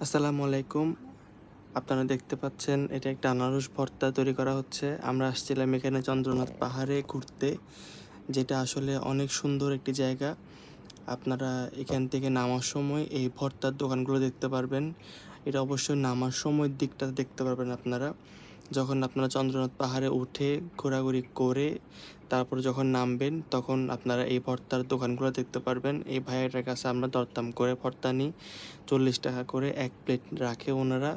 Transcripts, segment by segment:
আসসালামু আলাইকুম। আপনারা দেখতে পাচ্ছেন এটা একটা আনারস ভর্তা তৈরি করা হচ্ছে। আমরা আসছিলাম এখানে চন্দ্রনাথ পাহাড়ে ঘুরতে, যেটা আসলে অনেক সুন্দর একটি জায়গা। আপনারা এখান থেকে নামার সময় এই ভর্তার দোকানগুলো দেখতে পারবেন। এটা অবশ্যই নামার সময়ের দিকটা দেখতে পারবেন আপনারা। যখন আপনারা চন্দ্রনাথ পাহাড়ে উঠে ঘোরাঘুরি করে তারপর যখন নামবেন তখন আপনারা এই ভর্তার দোকানগুলো দেখতে পারবেন। এই ভাইয়াটার কাছে আমরা দরদাম করে ভর্তা নিই। 40 টাকা করে 1 প্লেট রাখে ওনারা,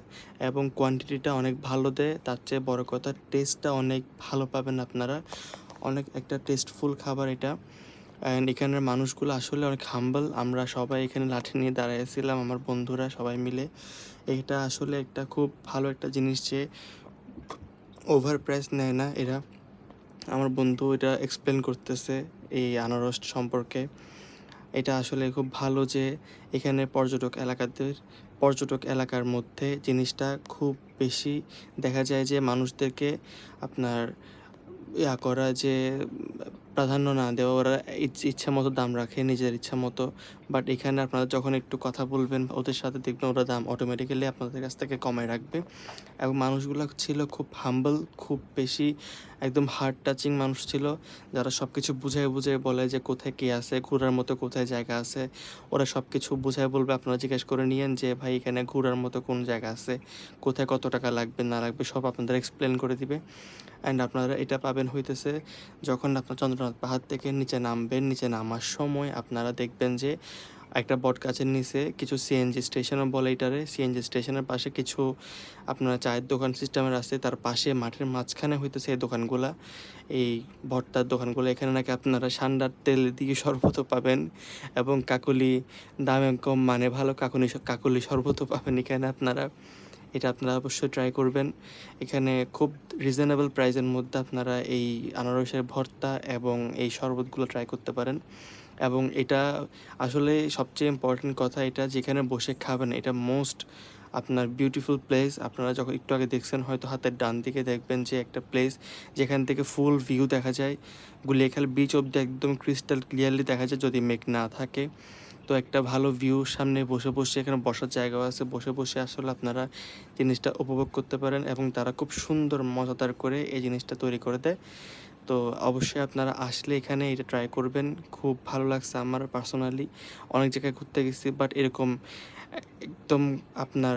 এবং কোয়ান্টিটিটা অনেক ভালো দেয়। তার চেয়ে বড় কথা, টেস্টটা অনেক ভালো পাবেন আপনারা। অনেক একটা টেস্টফুল খাবার এটা। অ্যান্ড এখানের মানুষগুলো আসলে অনেক হাম্বল। আমরা সবাই এখানে লাঠি নিয়ে দাঁড়াইছিলাম, আমার বন্ধুরা সবাই মিলে। এটা আসলে একটা খুব ভালো একটা জিনিস যে ওভার প্রাইস নেয় না এরা। আমার বন্ধু এটা এক্সপ্লেন করতেছে এই আনারস সম্পর্কে। এটা আসলে খুব ভালো যে এখানে পর্যটক এলাকার মধ্যে জিনিসটা খুব বেশি দেখা যায় যে মানুষদেরকে আপনার করা যে প্রাধান্য না দেওয়া, ওরা ইচ্ছা মতো দাম রাখে নিজের ইচ্ছা মতো। বাট এখানে আপনারা যখন একটু কথা বলবেন ওদের সাথে, দেখবেন ওরা দাম অটোমেটিক্যালি আপনাদের কাছ থেকে কমায় রাখবে। এবং মানুষগুলো ছিল খুব হাম্বল, খুব বেশি একদম হার্ট টাচিং মানুষ ছিল, যারা সব কিছু বুঝায় বুঝায় বলে যে কোথায় কী আছে, ঘোরার মতো কোথায় জায়গা আছে। ওরা সব কিছু বুঝায় বলবে, আপনারা জিজ্ঞেস করে নিয়েন যে ভাই এখানে ঘোরার মতো কোন জায়গা আছে, কোথায় কত টাকা লাগবে না লাগবে, সব আপনাদের এক্সপ্লেন করে দিবে। অ্যান্ড আপনারা এটা পাবেন হইতেছে যখন আপনার চন্দ্রনাথ পাহাড় থেকে নিচে নামবেন। নিচে নামার সময় আপনারা দেখবেন যে একটা বটগাছের নিচে কিছু সিএনজি স্টেশনও বলে এটারে, সিএনজি স্টেশনের পাশে কিছু আপনার চায়ের দোকান সিস্টেমের আছে, তার পাশে মাঠের মাঝখানে হইতেছে এই দোকানগুলা, এই ভর্তার দোকানগুলো। এখানে নাকি আপনারা সান্ডার তেল দিয়ে শরবতও পাবেন, এবং কাকুলি দামে কম মানে ভালো কাকুলি শরবতও পাবেন এখানে আপনারা। এটা আপনারা অবশ্যই ট্রাই করবেন। এখানে খুব রিজনেবল প্রাইসের মধ্যে আপনারা এই আনারসের ভর্তা এবং এই শরবতগুলো ট্রাই করতে পারেন। এবং এটা আসলে সবচেয়ে ইম্পর্টেন্ট কথা, এটা যেখানে বসে খাবেন এটা মোস্ট আপনার বিউটিফুল প্লেস। আপনারা যখন একটু আগে দেখছেন হয়তো হাতের ডান দিকে দেখবেন যে একটা প্লেস যেখান থেকে ফুল ভিউ দেখা যায়, গুলিয়াখাল বিচ অব্দি একদম ক্রিস্টাল ক্লিয়ারলি দেখা যায় যদি মেঘ না থাকে। তো একটা ভালো ভিউ সামনে বসে বসে, এখানে বসার জায়গাও আছে, বসে বসে আসলে আপনারা জিনিসটা উপভোগ করতে পারেন। এবং তারা খুব সুন্দর মজাদার করে এই জিনিসটা তৈরি করে দেয়। তো অবশ্যই আপনারা আসলে এখানে এটা ট্রাই করবেন। খুব ভালো লাগছে আমার পার্সোনালি। অনেক জায়গায় ঘুরতে গেছি, বাট এরকম একদম আপনার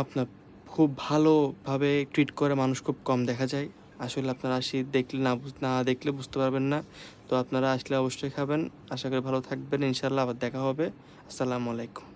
আপনার খুব ভালোভাবে ট্রিট করে মানুষ খুব কম দেখা যায়। আসলে আপনারা দেখলে না দেখলে বুঝতে পারবেন না। তো আপনারা আসলে অবশ্যই খাবেন। আশা করি ভালো থাকবেন। ইনশাআল্লাহ আবার দেখা হবে। আসসালামু আলাইকুম।